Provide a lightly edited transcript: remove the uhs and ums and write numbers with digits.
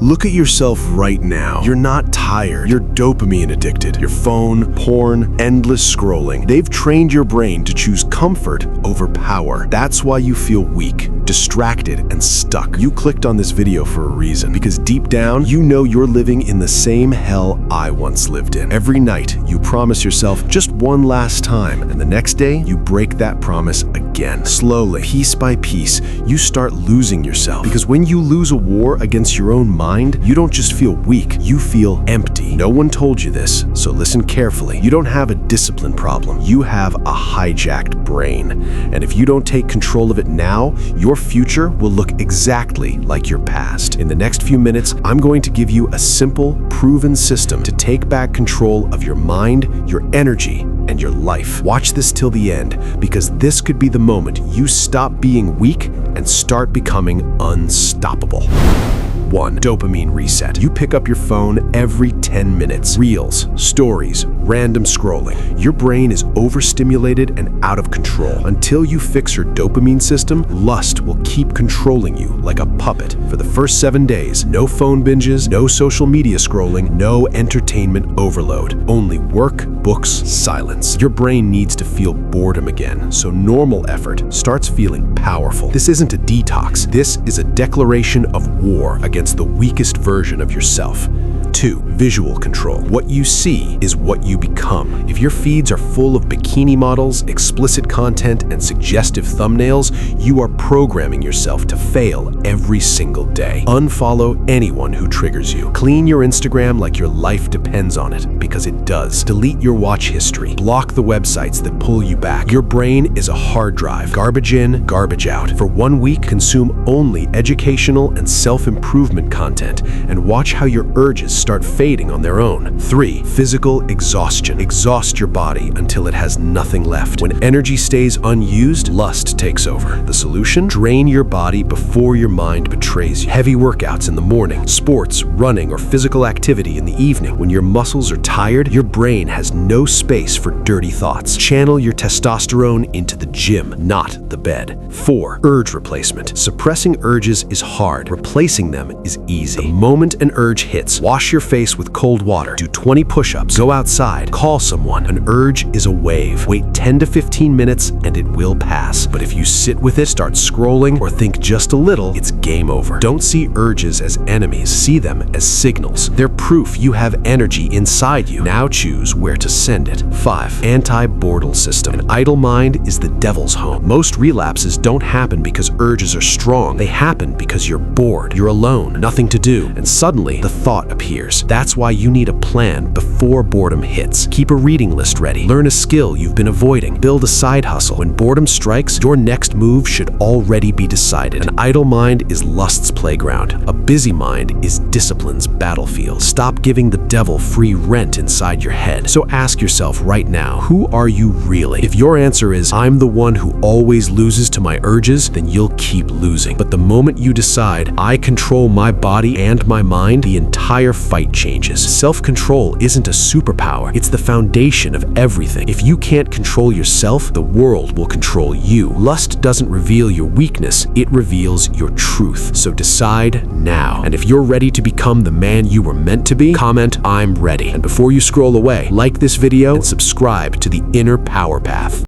Look at yourself right now. You're not tired. You're dopamine addicted. Your phone, porn, endless scrolling. They've trained your brain to choose comfort over power. That's why you feel weak, distracted, and stuck. You clicked on this video for a reason, because deep down, you know you're living in the same hell I once lived in. Every night, you promise yourself just one last time, and the next day, you break that promise again. Slowly, piece by piece, you start losing yourself. Because when you lose a war against your own mind, you don't just feel weak, you feel empty. No one told you this, so listen carefully. You don't have a discipline problem. You have a hijacked brain. And if you don't take control of it now, your future will look exactly like your past. In the next few minutes, I'm going to give you a simple, proven system to take back control of your mind, your energy, and your life. Watch this till the end, because this could be the moment you stop being weak and start becoming unstoppable. 1. Dopamine reset. You pick up your phone every 10 minutes. Reels, stories, random scrolling. Your brain is overstimulated and out of control. Until you fix your dopamine system, lust will keep controlling you like a puppet. For the first 7 days, no phone binges, no social media scrolling, no entertainment overload. Only work, books, silence. Your brain needs to feel boredom again, so normal effort starts feeling powerful. This isn't a detox. This is a declaration of war against the weakest version of yourself. 2. Visual control. What you see is what you become. If your feeds are full of bikini models, explicit content, and suggestive thumbnails, you are programming yourself to fail every single day. Unfollow anyone who triggers you. Clean your Instagram like your life depends on it, because it does. Delete your watch history. Block the websites that pull you back. Your brain is a hard drive. Garbage in, garbage out. For 1 week, consume only educational and self-improvement content, and watch how your urges start fading on their own. 3. Physical exhaustion. Exhaust your body until it has nothing left. When energy stays unused, lust takes over. The solution? Drain your body before your mind betrays you. Heavy workouts in the morning, sports, running, or physical activity in the evening. When your muscles are tired, your brain has no space for dirty thoughts. Channel your testosterone into the gym, not the bed. 4. Urge replacement. Suppressing urges is hard. Replacing them is easy. The moment an urge hits, wash your face with cold water, do 20 push-ups, go outside, call someone. An urge is a wave. Wait 10 to 15 minutes and it will pass. But if you sit with it, start scrolling, or think just a little, it's game over. Don't see urges as enemies. See them as signals. They're proof you have energy inside you. Now choose where to send it. 5. Anti-boredom system. An idle mind is the devil's home. Most relapses don't happen because urges are strong. They happen because you're bored, you're alone, nothing to do, and suddenly the thought appears. That's why you need a plan before boredom hits. Keep a reading list ready. Learn a skill you've been avoiding. Build a side hustle. When boredom strikes, your next move should already be decided. An idle mind is lust's playground. A busy mind is discipline's battlefield. Stop giving the devil free rent inside your head. So ask yourself right now, who are you really? If your answer is, I'm the one who always loses to my urges, then you'll keep losing. But the moment you decide, I control my body and my mind, the entire fight changes. Self-control isn't a superpower. It's the foundation of everything. If you can't control yourself, the world will control you. Lust doesn't reveal your weakness, it reveals your truth. So decide now. And if you're ready to become the man you were meant to be, comment, I'm ready. And before you scroll away, like this video and subscribe to the Inner Power Path.